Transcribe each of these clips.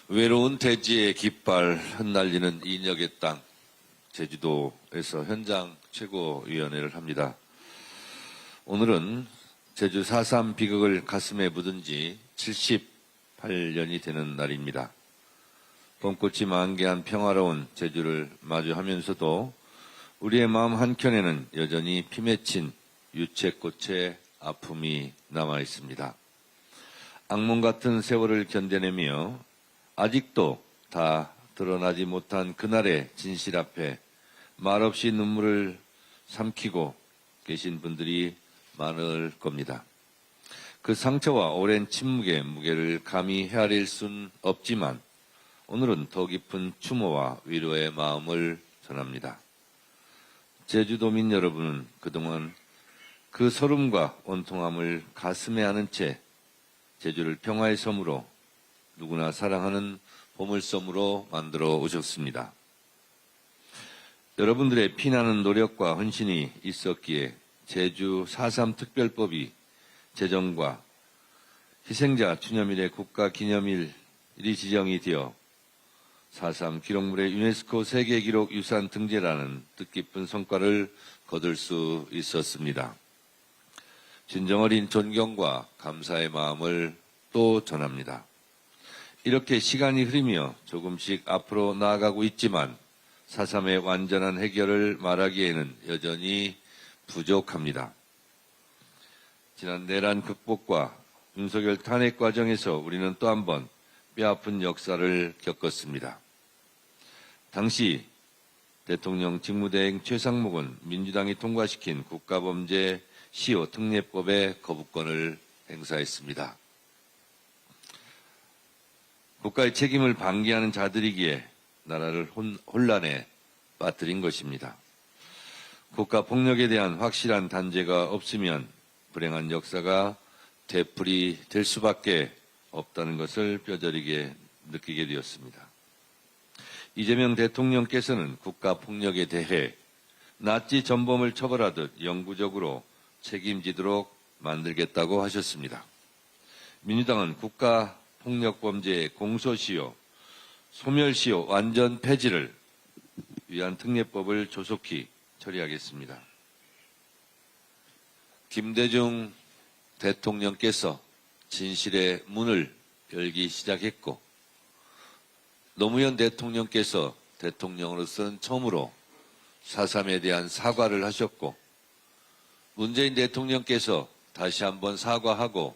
외로운 대지의 깃발 흩날리는 인역의 땅, 제주도에서 현장 최고위원회를 합니다. 오늘은 제주 4.3 비극을 가슴에 묻은 지 78년이 되는 날입니다. 봄꽃이 만개한 평화로운 제주를 마주하면서도 우리의 마음 한켠에는 여전히 피 맺힌 유채꽃의 아픔이 남아 있습니다. 악몽 같은 세월을 견뎌내며 아직도 다 드러나지 못한 그날의 진실 앞에 말없이 눈물을 삼키고 계신 분들이 많을 겁니다. 그 상처와 오랜 침묵의 무게를 감히 헤아릴 순 없지만 오늘은 더 깊은 추모와 위로의 마음을 전합니다. 제주도민 여러분은 그동안 그 소름과 온통함을 가슴에 안은 채 제주를 평화의 섬으로 누구나 사랑하는 보물섬으로 만들어 오셨습니다. 여러분들의 피나는 노력과 헌신이 있었기에 제주 4.3 특별법이 제정과 희생자 추념일의 국가기념일이 지정이 되어 4.3 기록물의 유네스코 세계기록유산 등재라는 뜻깊은 성과를 거둘 수 있었습니다. 진정 어린 존경과 감사의 마음을 또 전합니다. 이렇게 시간이 흐르며 조금씩 앞으로 나아가고 있지만 4.3의 완전한 해결을 말하기에는 여전히 부족합니다. 지난 내란 극복과 윤석열 탄핵 과정에서 우리는 또 한 번 뼈아픈 역사를 겪었습니다. 당시 대통령 직무대행 최상목은 민주당이 통과시킨 국가범죄 시효 특례법의 거부권을 행사했습니다. 국가의 책임을 방기하는 자들이기에 나라를 혼란에 빠뜨린 것입니다. 국가 폭력에 대한 확실한 단죄가 없으면 불행한 역사가 되풀이될 수밖에 없다는 것을 뼈저리게 느끼게 되었습니다. 이재명 대통령께서는 국가 폭력에 대해 나치 전범을 처벌하듯 영구적으로 책임지도록 만들겠다고 하셨습니다. 민주당은 국가 폭력범죄의 공소시효, 소멸시효 완전 폐지를 위한 특례법을 조속히 처리하겠습니다. 김대중 대통령께서 진실의 문을 열기 시작했고 노무현 대통령께서 대통령으로서는 처음으로 4.3에 대한 사과를 하셨고 문재인 대통령께서 다시 한번 사과하고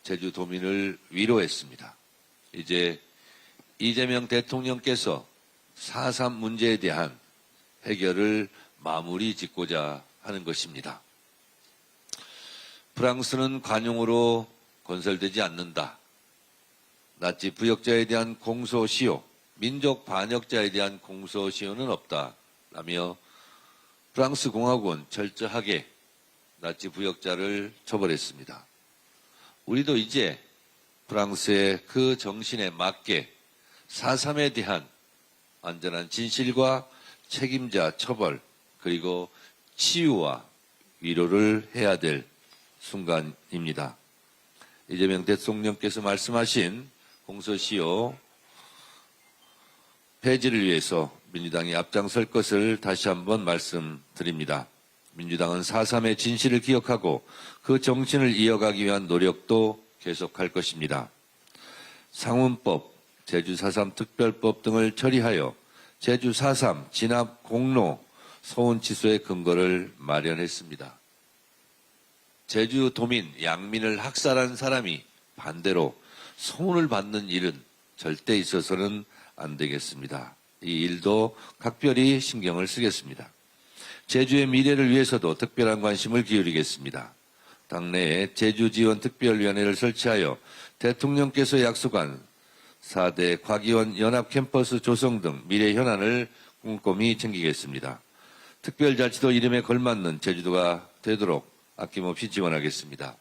제주도민을 위로했습니다. 이제 이재명 대통령께서 4.3 문제에 대한 해결을 마무리 짓고자 하는 것입니다. 프랑스는 관용으로 건설되지 않는다. 나치 부역자에 대한 공소시효, 민족 반역자에 대한 공소시효는 없다. 라며 프랑스 공화국은 철저하게 나치 부역자를 처벌했습니다. 우리도 이제 프랑스의 그 정신에 맞게 4.3에 대한 완전한 진실과 책임자 처벌 그리고 치유와 위로를 해야 될 순간입니다. 이재명 대통령께서 말씀하신 공소시효 폐지를 위해서 민주당이 앞장설 것을 다시 한번 말씀드립니다. 민주당은 4.3의 진실을 기억하고 그 정신을 이어가기 위한 노력도 계속할 것입니다. 상훈법, 제주 4.3 특별법 등을 처리하여 제주 4.3 진압 공로 소원 취소의 근거를 마련했습니다. 제주 도민, 양민을 학살한 사람이 반대로 소원을 받는 일은 절대 있어서는 안 되겠습니다. 이 일도 각별히 신경을 쓰겠습니다. 제주의 미래를 위해서도 특별한 관심을 기울이겠습니다. 당내에 제주지원특별위원회를 설치하여 대통령께서 약속한 4대 과기원 연합캠퍼스 조성 등 미래 현안을 꼼꼼히 챙기겠습니다. 특별자치도 이름에 걸맞는 제주도가 되도록 아낌없이 지원하겠습니다.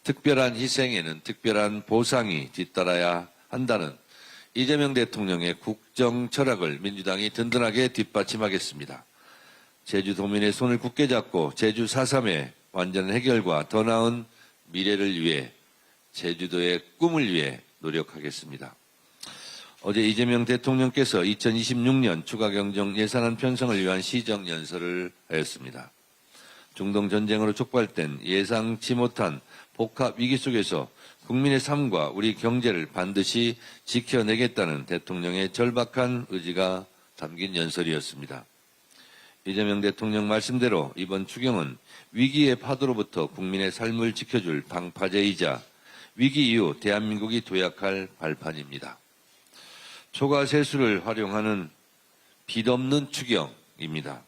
특별한 희생에는 특별한 보상이 뒤따라야 한다는 이재명 대통령의 국정 철학을 민주당이 든든하게 뒷받침하겠습니다. 제주도민의 손을 굳게 잡고 제주 4.3의 완전한 해결과 더 나은 미래를 위해 제주도의 꿈을 위해 노력하겠습니다. 어제 이재명 대통령께서 2026년 추가 경정 예산안 편성을 위한 시정연설을 하였습니다. 중동 전쟁으로 촉발된 예상치 못한 복합 위기 속에서 국민의 삶과 우리 경제를 반드시 지켜내겠다는 대통령의 절박한 의지가 담긴 연설이었습니다. 이재명 대통령 말씀대로 이번 추경은 위기의 파도로부터 국민의 삶을 지켜줄 방파제이자 위기 이후 대한민국이 도약할 발판입니다. 초과 세수를 활용하는 빚 없는 추경입니다.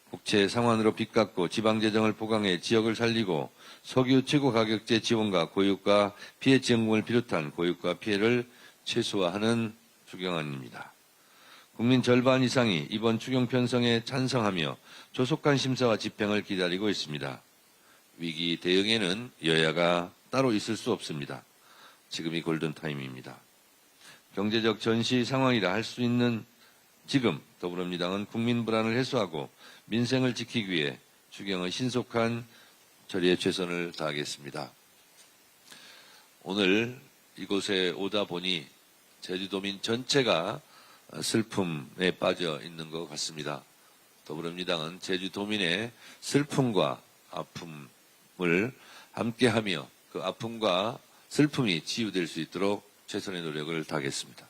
국채 상환으로 빚 갚고 지방재정을 보강해 지역을 살리고 석유 최고 가격제 지원과 고유가 피해 지원금을 비롯한 고유가 피해를 최소화하는 추경안입니다. 국민 절반 이상이 이번 추경 편성에 찬성하며 조속한 심사와 집행을 기다리고 있습니다. 위기 대응에는 여야가 따로 있을 수 없습니다. 지금이 골든타임입니다. 경제적 전시 상황이라 할 수 있는 지금 더불어민주당은 국민 불안을 해소하고 민생을 지키기 위해 추경의 신속한 처리에 최선을 다하겠습니다. 오늘 이곳에 오다 보니 제주도민 전체가 슬픔에 빠져 있는 것 같습니다. 더불어민주당은 제주도민의 슬픔과 아픔을 함께하며 그 아픔과 슬픔이 치유될 수 있도록 최선의 노력을 다하겠습니다.